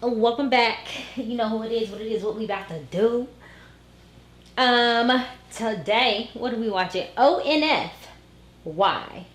Welcome back. You know who it is, what we about to do. Today, what are we watching? ONF. Why?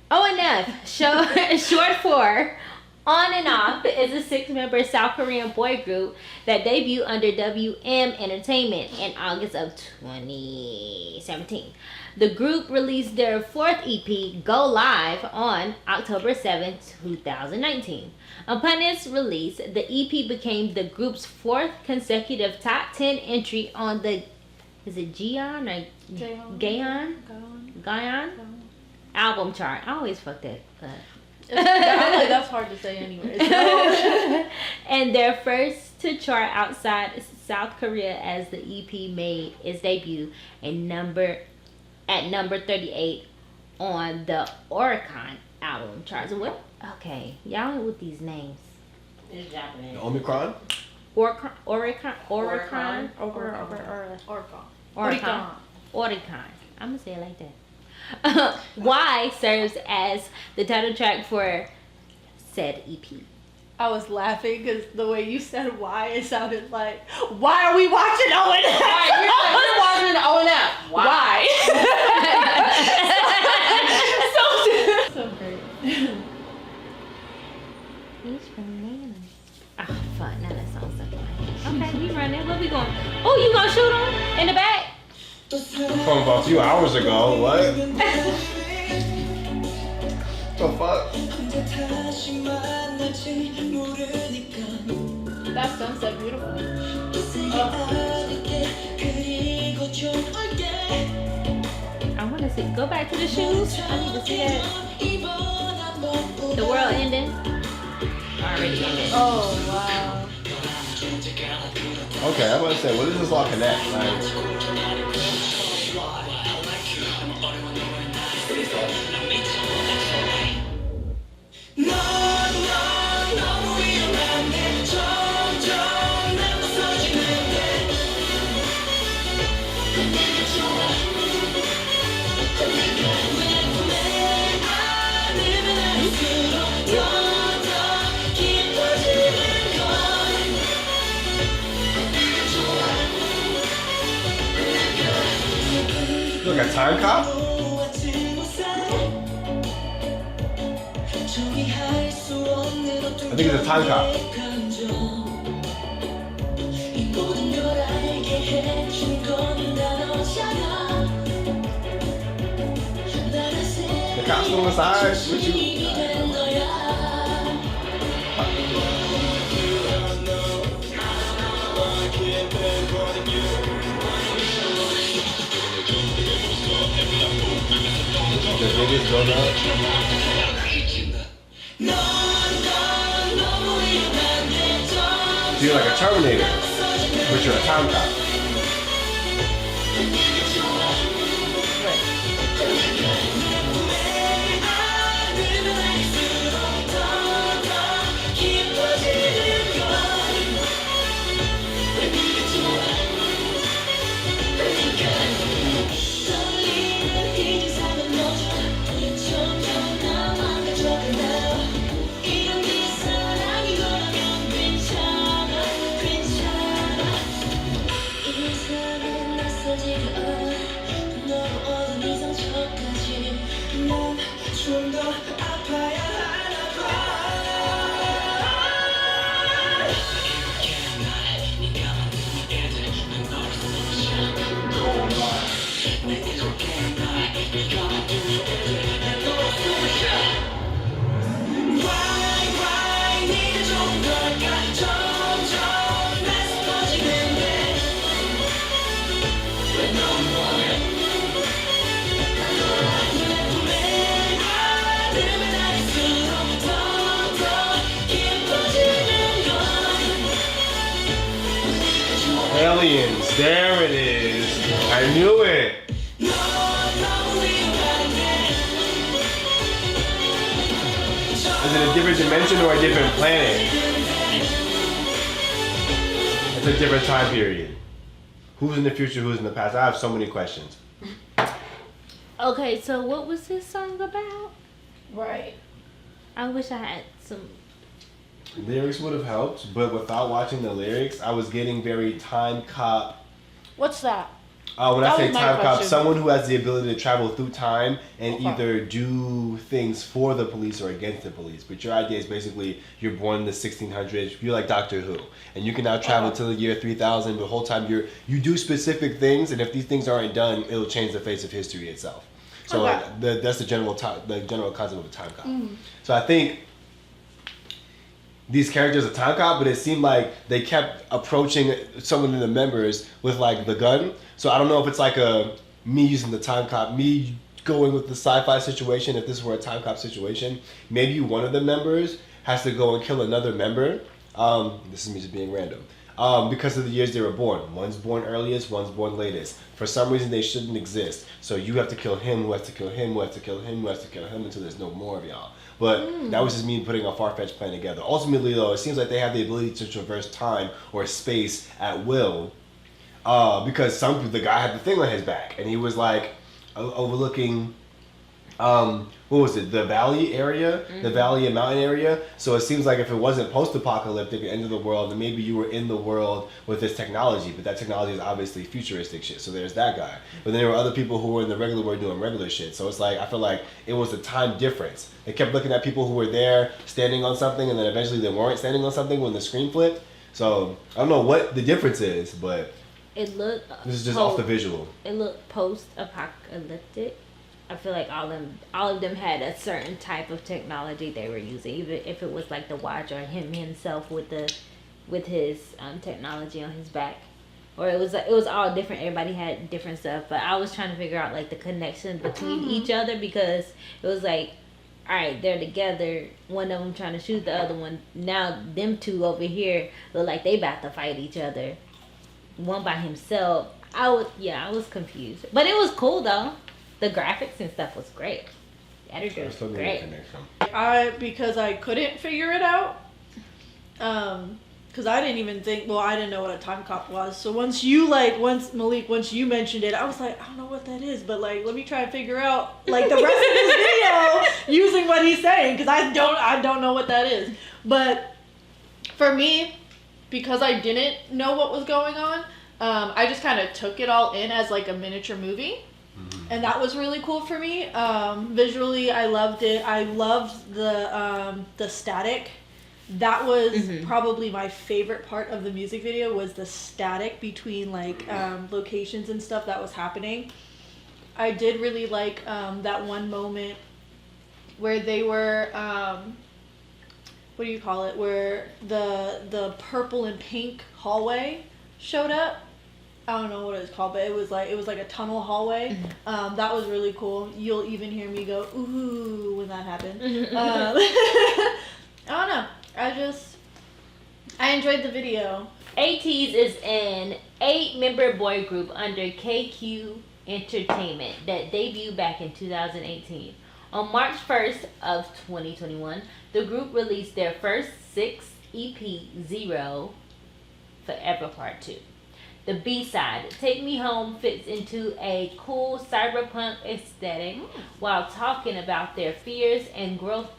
ONF, short for On and Off, is a 6-member South Korean boy group that debuted under WM Entertainment in August of 2017. The group released their 4th EP, Go Live, on October 7, 2019. Upon its release, the EP became the group's 4th consecutive top 10 entry on the, is it Gaon or Gaon album chart. I always fuck that up. That's hard to say anyway. And their first to chart outside South Korea, as the EP made its debut at number 38 on the Oricon album charts. What? Okay, y'all with these names. It's Japanese. The Omicron? Oricon. I'm gonna say it like that. Why serves as the title track for said EP. I was laughing because the way you said "why" it sounded like, "Why are we watching ONF?" We're watching ONF. Why? So great. Each banana. Oh, fuck. Now that song's stuck in my head. Okay, we running. Where we going? Oh, you gonna shoot him in the back? From about a few hours ago. What? The fuck? That sunset beautiful. I want to see. Go back to the shoes. I need to see that. The world ending. Already ended. Oh wow. Okay, I'm about to say, what does this all connect? Like, look, a time cop? I think it's a time cop. The cop's on the side with you. The biggest donut. So you're like a Terminator, but you're a time cop. Aliens, there it is. I knew it. Is it a different dimension or a different planet? It's a different time period. Who's in the future, who's in the past? I have so many questions. Okay, so what was this song about? Right. I wish I had some Lyrics would have helped, but without watching the lyrics, I was getting very time cop. What's that? When That I say was my time cop, question. someone who has the ability to travel through time and Okay. either do things for the police or against the police. But your idea is basically you're born in the 1600s. You're like Doctor Who, and you can now travel to the year 3000. But the whole time you do specific things, and if these things aren't done, it'll change the face of history itself. So Okay. that's the general concept of a time cop. So I think these characters are time cop, but it seemed like they kept approaching someone in the members with like the gun. So I don't know if it's like me using the time cop, me going with the sci-fi situation. If this were a time cop situation, maybe one of the members has to go and kill another member. This is me just being random. Because of the years they were born. One's born earliest, one's born latest. For some reason they shouldn't exist. So you have to kill him, who has to kill him, who has to kill him, who has to kill him until there's no more of y'all. But that was just me putting a far-fetched plan together. Ultimately though, it seems like they have the ability to traverse time or space at will. Because the guy had the thing on his back and he was like overlooking what was it, the valley area, the valley and mountain area. So it seems like if it wasn't post-apocalyptic, end of the world, then maybe you were in the world with this technology, but that technology is obviously futuristic shit. So there's that guy. But then there were other people who were in the regular world doing regular shit. So it's like, I feel like it was a time difference. They kept looking at people who were there standing on something and then eventually they weren't standing on something when the screen flipped. So I don't know what the difference is, but It looked. this is just off the visual. It looked post-apocalyptic. I feel like all of them had a certain type of technology they were using, even if it was like the watch or him himself with his technology on his back, or it was all different. Everybody had different stuff, but I was trying to figure out like the connection between each other because it was like, all right, they're together. One of them trying to shoot the other one. Now them two over here look like they about to fight each other. One by himself. I was confused, but it was cool though. The graphics and stuff was great. The editor was great. Because I couldn't figure it out. Because I didn't even think. Well, I didn't know what a time cop was. So once you mentioned it, I was like, I don't know what that is, but like, let me try and figure out like the rest of this video using what he's saying, because I don't know what that is. But for me, because I didn't know what was going on, I just kind of took it all in as like a miniature movie. And that was really cool for me. Visually, I loved it. I loved the static. That was probably my favorite part of the music video, was the static between like locations and stuff that was happening. I did really like that one moment where they were what do you call it? Where the purple and pink hallway showed up. I don't know what it's called, but it was like a tunnel hallway. That was really cool. You'll even hear me go ooh when that happened. I don't know. I enjoyed the video. Ateez is an 8-member boy group under KQ Entertainment that debuted back in 2018. On March 1st of 2021, the group released their first 6 EP, Zero Forever Part 2. The B-side, Take Me Home, fits into a cool cyberpunk aesthetic while talking about their fears and growth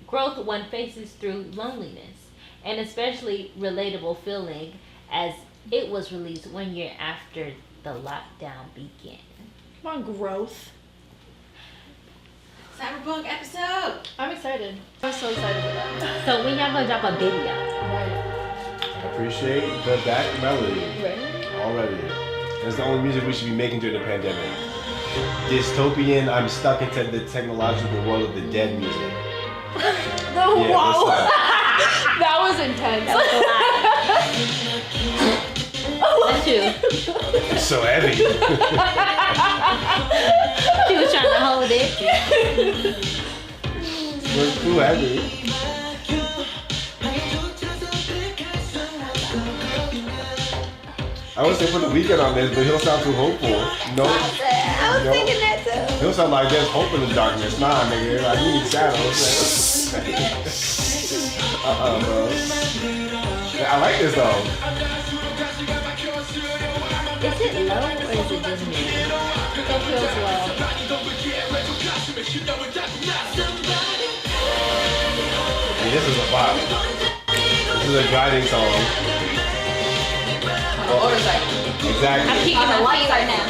one faces through loneliness, an especially relatable feeling as it was released 1 year after the lockdown began. Come on, growth. Cyberpunk episode! I'm excited. I'm so excited for that. So when y'all gonna drop a video? Right. I appreciate the back melody. Right. Already. That's the only music we should be making during the pandemic. Dystopian, I'm stuck into the technological world of the dead music. Wow. That was intense. That's you. It's so heavy. She was trying to hold it. It's too heavy. I would say put the weekend on this, but he'll sound too hopeful. No. I was thinking that too. He'll sound like there's hope in the darkness. Nah, nigga. Like, you need shadows. Bro. Yeah, I like this though. Is it low or is it just me? It feels low. Yeah, this is a vibe. is a driving song. Motorcycle. Exactly. I'm kicking my feet right now.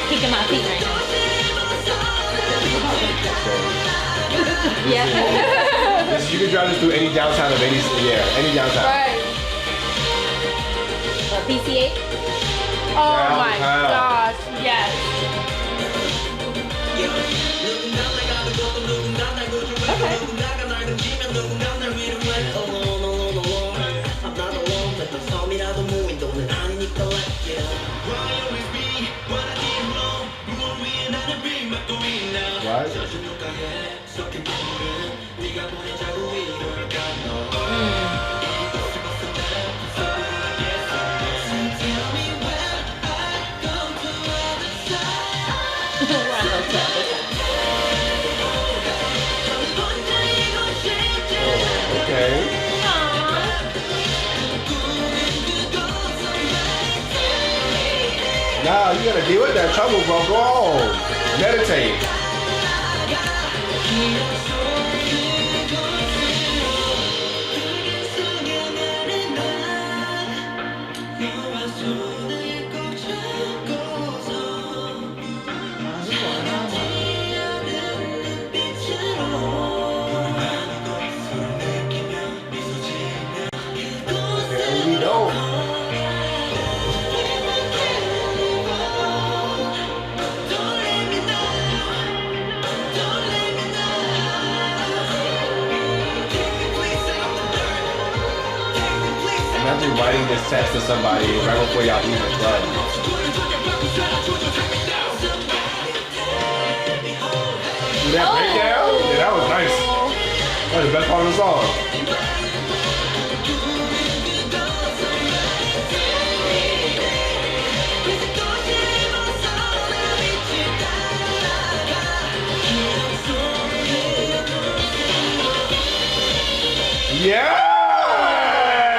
Kicking my feet right now. Yeah. You can drive this through any downtown of any downtown. Right. PCA. Oh my Downtown. gosh, yes. Okay. Right? Okay. Nah, you gotta deal with that trouble, bro. Go on. Meditate. There we go. Imagine writing this text to somebody right before y'all leave the club. See that breakdown? Yeah, that was nice. That was the best part of the song.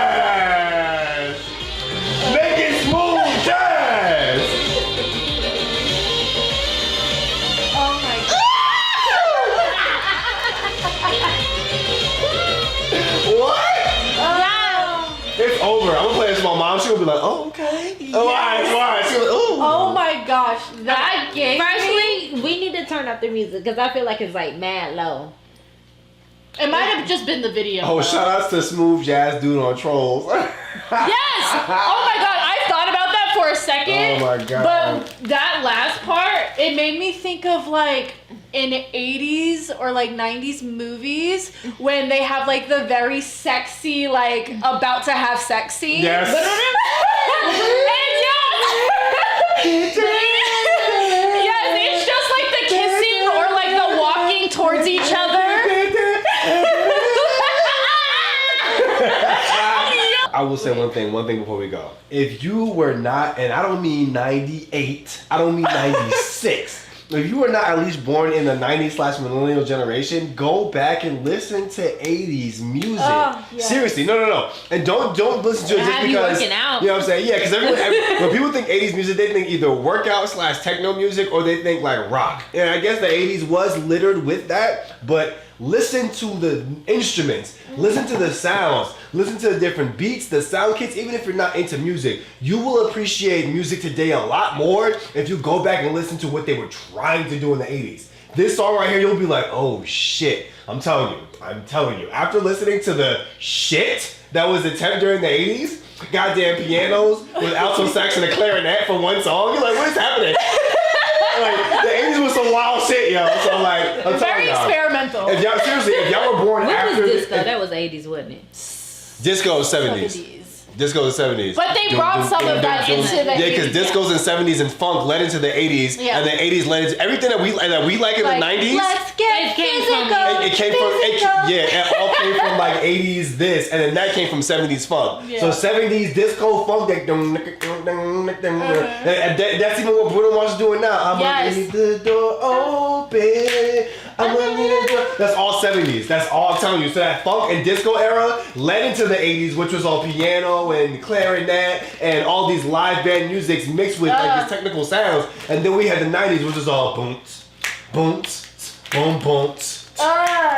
Yes! Make it smooth jazz! Oh my What? god. It's over. I'm gonna play this with my mom. She'll be like, oh, okay. Oh, why? She'll be like, ooh. Oh my gosh, that gave me. Firstly, we need to turn up the music because I feel like it's like mad low. It might have just been the video. Oh, shout outs to Smooth Jazz Dude on Trolls. Yes! Oh my god, I thought about that for a second. Oh my god. But that last part, it made me think of like in 80s or like 90s movies when they have like the very sexy, like about to have sex scene. Yes. Yes, it's just like the kissing or like the walking towards each other. I will say one thing before we go. If you were not, and I don't mean 98, I don't mean 96. If you were not at least born in the 90s/millennial generation, go back and listen to 80s music. Oh, yes. Seriously, no. And don't listen to it just Have you because, working out. you know what I'm saying? Yeah, because when people think 80s music, they think either workout/techno music or they think like rock. And I guess the 80s was littered with that, but listen to the instruments, listen to the sounds, listen to the different beats, the sound kits. Even if you're not into music, you will appreciate music today a lot more if you go back and listen to what they were trying to do in the 80s. This song right here, you'll be like, oh shit. I'm telling you. After listening to the shit that was attempted during the 80s, goddamn pianos with alto sax and a clarinet for one song, you're like, what is happening? Like, the 80s was some wild shit, yo. So like, I'm telling Very y'all. experimental. If y'all seriously, if y'all were born When after was this, disco? That was 80s, wasn't it? disco is 70s. Disco is 70s. But they brought some of that into the 80s. Yeah, because disco's in 70s and funk led into the 80s, Yeah. and the 80s led into everything that we like in the 90s. Let's get physical. It came from it all came from like 80s this, and then that came from 70s funk. Yeah. So 70s disco funk, that's even what Bruno Mars is doing now. I'm gonna leave the door open. I'm gonna leave the door. That's all 70s. That's all I'm telling you. So that funk and disco era led into the 80s, which was all piano and clarinet and all these live band musics mixed with like these technical sounds. And then we had the 90s, which was all boom, boom, boom, boom,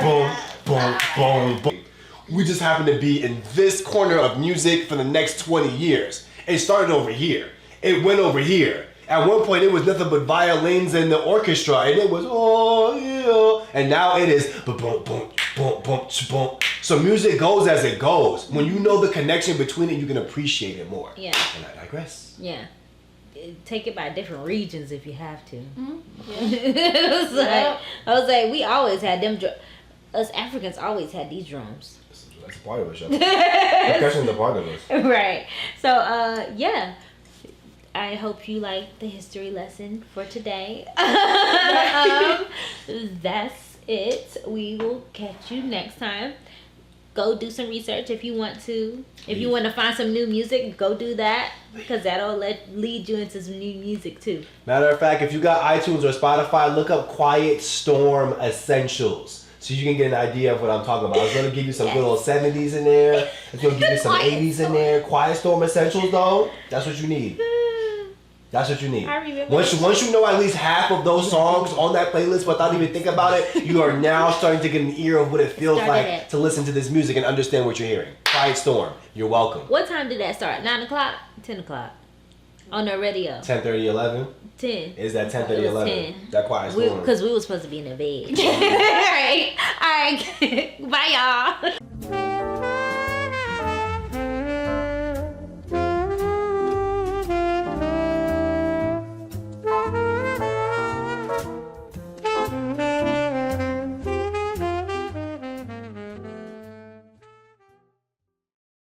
boom, boom, boom. We just happen to be in this corner of music for the next 20 years. It started over here. It went over here. At one point, it was nothing but violins and the orchestra, and it was, oh, yeah. And now it is, boom, boom, boom, boom, boom. So music goes as it goes. When you know the connection between it, you can appreciate it more. Yeah. And I digress. Yeah. Take it by different regions if you have to. Yeah. I was like, we always had them. Us Africans always had these drums. That's a part of it, Percussion's a part of it. Right. So, yeah. I hope you liked the history lesson for today. That's it. We will catch you next time. Go do some research if you want to. If you want to find some new music, go do that, because that'll lead you into some new music too. Matter of fact, if you got iTunes or Spotify, look up Quiet Storm Essentials, so you can get an idea of what I'm talking about. I was going to give you some good old 70s in there. I was going to give you some 80s in there. Quiet Storm Essentials, though, that's what you need. That's what you need. I remember. Once you know at least half of those songs on that playlist without even thinking about it, you are now starting to get an ear of what it feels like to listen to this music and understand what you're hearing. Quiet Storm, you're welcome. What time did that start? 9 o'clock? 10 o'clock? On the radio? 10:30, 11? 10. Is that 10:30, 11? 10. That Quiet Storm. Because we were supposed to be in the bed. All right. Bye, y'all.